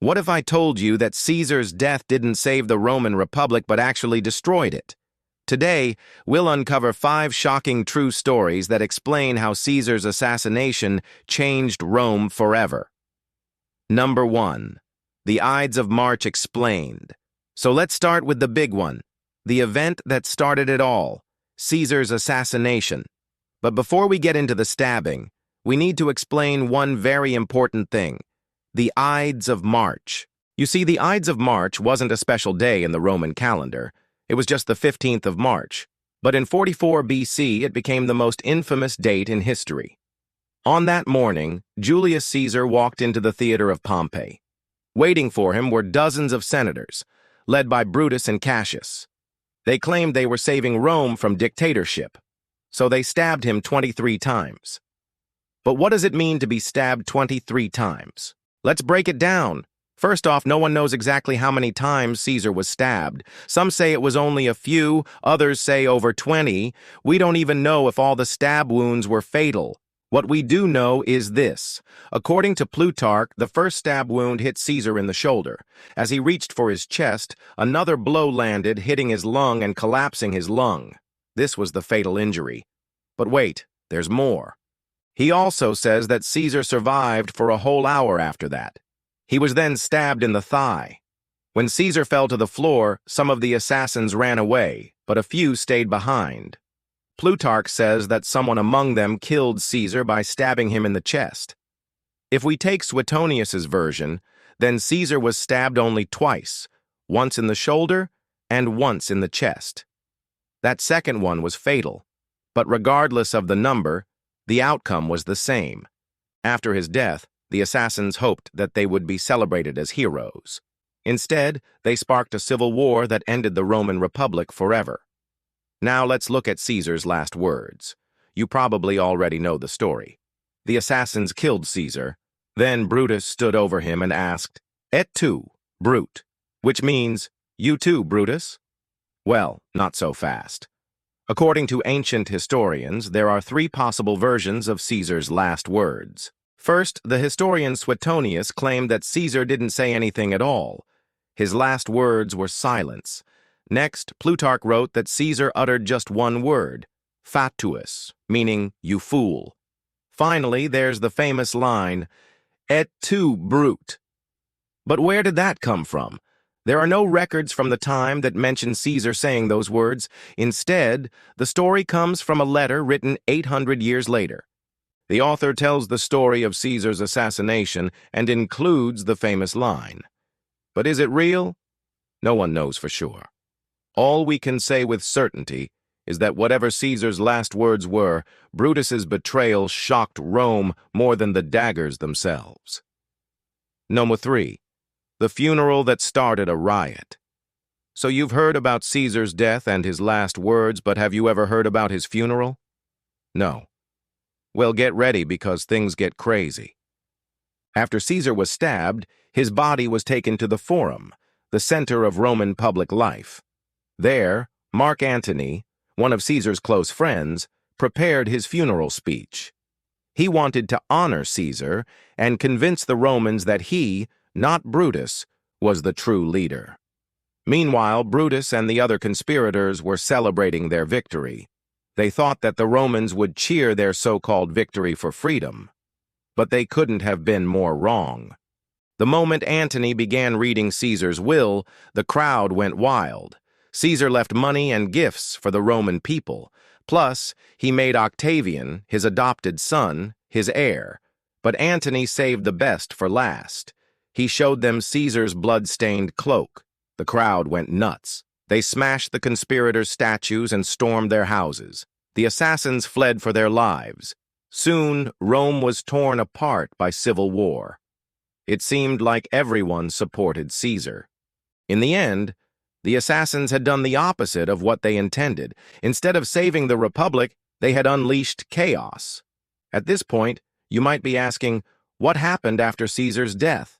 What if I told you that Caesar's death didn't save the Roman Republic but actually destroyed it? Today, we'll uncover 5 shocking true stories that explain how Caesar's assassination changed Rome forever. Number 1. The Ides of March explained. So let's start with the big one, the event that started it all, Caesar's assassination. But before we get into the stabbing, we need to explain one very important thing, the Ides of March. You see, the Ides of March wasn't a special day in the Roman calendar. It was just the 15th of March. But in 44 BC, it became the most infamous date in history. On that morning, Julius Caesar walked into the theater of Pompeii. Waiting for him were dozens of senators, led by Brutus and Cassius. They claimed they were saving Rome from dictatorship, so they stabbed him 23 times. But what does it mean to be stabbed 23 times? Let's break it down. First off, no one knows exactly how many times Caesar was stabbed. Some say it was only a few, others say over 20. We don't even know if all the stab wounds were fatal. What we do know is this. According to Plutarch, the first stab wound hit Caesar in the shoulder. As he reached for his chest, another blow landed, hitting his lung and collapsing his lung. This was the fatal injury. But wait, there's more. He also says that Caesar survived for a whole hour after that. He was then stabbed in the thigh. When Caesar fell to the floor, some of the assassins ran away, but a few stayed behind. Plutarch says that someone among them killed Caesar by stabbing him in the chest. If we take Suetonius's version, then Caesar was stabbed only twice, once in the shoulder and once in the chest. That second one was fatal, but regardless of the number, the outcome was the same. After his death, the assassins hoped that they would be celebrated as heroes. Instead, they sparked a civil war that ended the Roman Republic forever. Now let's look at Caesar's last words. You probably already know the story. The assassins killed Caesar. Then Brutus stood over him and asked, "Et tu, Brute?" which means, "You too, Brutus?" Well, not so fast. According to ancient historians, there are 3 possible versions of Caesar's last words. First, the historian Suetonius claimed that Caesar didn't say anything at all. His last words were silence. Next, Plutarch wrote that Caesar uttered just one word, fatuus, meaning you fool. Finally, there's the famous line, "Et tu, Brute." But where did that come from? There are no records from the time that mention Caesar saying those words. Instead, the story comes from a letter written 800 years later. The author tells the story of Caesar's assassination and includes the famous line. But is it real? No one knows for sure. All we can say with certainty is that whatever Caesar's last words were, Brutus's betrayal shocked Rome more than the daggers themselves. Number 3. The funeral that started a riot. So you've heard about Caesar's death and his last words, but have you ever heard about his funeral? No. Well, get ready because things get crazy. After Caesar was stabbed, his body was taken to the Forum, the center of Roman public life. There, Mark Antony, one of Caesar's close friends, prepared his funeral speech. He wanted to honor Caesar and convince the Romans that he, not Brutus, was the true leader. Meanwhile, Brutus and the other conspirators were celebrating their victory. They thought that the Romans would cheer their so-called victory for freedom. But they couldn't have been more wrong. The moment Antony began reading Caesar's will, the crowd went wild. Caesar left money and gifts for the Roman people. Plus, he made Octavian, his adopted son, his heir. But Antony saved the best for last. He showed them Caesar's blood-stained cloak. The crowd went nuts. They smashed the conspirators' statues and stormed their houses. The assassins fled for their lives. Soon, Rome was torn apart by civil war. It seemed like everyone supported Caesar. In the end, the assassins had done the opposite of what they intended. Instead of saving the Republic, they had unleashed chaos. At this point, you might be asking, what happened after Caesar's death?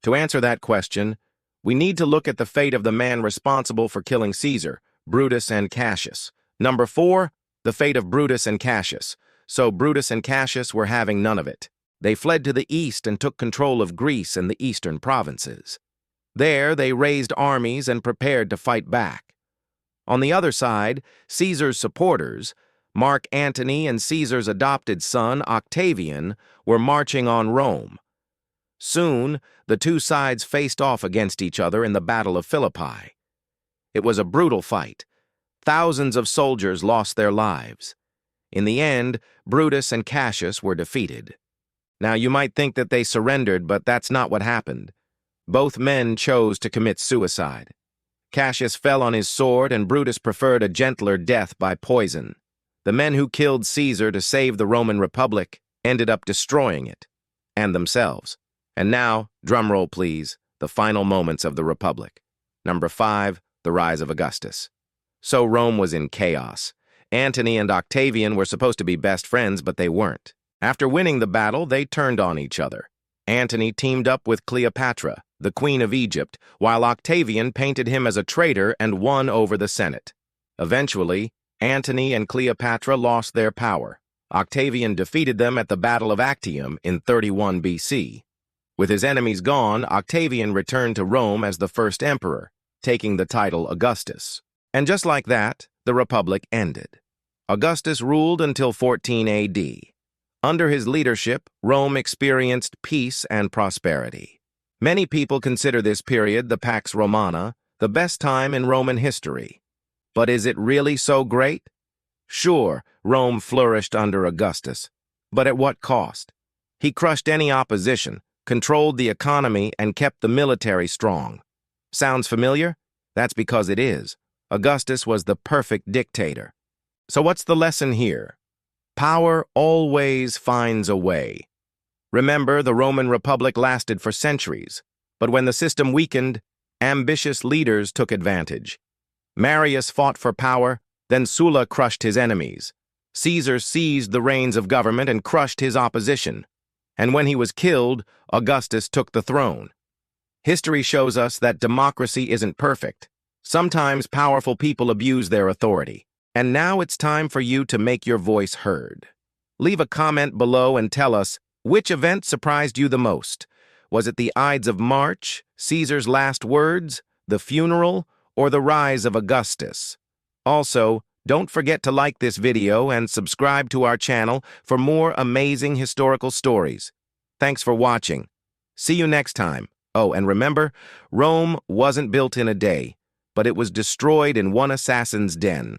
To answer that question, we need to look at the fate of the man responsible for killing Caesar, Brutus and Cassius. Number 4, the fate of Brutus and Cassius. So Brutus and Cassius were having none of it. They fled to the east and took control of Greece and the eastern provinces. There, they raised armies and prepared to fight back. On the other side, Caesar's supporters, Mark Antony and Caesar's adopted son, Octavian, were marching on Rome. Soon, the two sides faced off against each other in the Battle of Philippi. It was a brutal fight. Thousands of soldiers lost their lives. In the end, Brutus and Cassius were defeated. Now, you might think that they surrendered, but that's not what happened. Both men chose to commit suicide. Cassius fell on his sword, and Brutus preferred a gentler death by poison. The men who killed Caesar to save the Roman Republic ended up destroying it, and themselves. And now, drumroll please, the final moments of the Republic. Number 5, the Rise of Augustus. So Rome was in chaos. Antony and Octavian were supposed to be best friends, but they weren't. After winning the battle, they turned on each other. Antony teamed up with Cleopatra, the Queen of Egypt, while Octavian painted him as a traitor and won over the Senate. Eventually, Antony and Cleopatra lost their power. Octavian defeated them at the Battle of Actium in 31 BC. With his enemies gone, Octavian returned to Rome as the first emperor, taking the title Augustus. And just like that, the Republic ended. Augustus ruled until 14 AD. Under his leadership, Rome experienced peace and prosperity. Many people consider this period, the Pax Romana, the best time in Roman history. But is it really so great? Sure, Rome flourished under Augustus, but at what cost? He crushed any opposition, controlled the economy, and kept the military strong. Sounds familiar? That's because it is. Augustus was the perfect dictator. So what's the lesson here? Power always finds a way. Remember, the Roman Republic lasted for centuries, but when the system weakened, ambitious leaders took advantage. Marius fought for power, then Sulla crushed his enemies. Caesar seized the reins of government and crushed his opposition. And when he was killed, Augustus took the throne. History shows us that democracy isn't perfect. Sometimes powerful people abuse their authority. And now it's time for you to make your voice heard. Leave a comment below and tell us, which event surprised you the most? Was it the Ides of March, Caesar's last words, the funeral, or the rise of Augustus? Also, don't forget to like this video and subscribe to our channel for more amazing historical stories. Thanks for watching. See you next time. Oh, and remember, Rome wasn't built in a day, but it was destroyed in one assassin's den.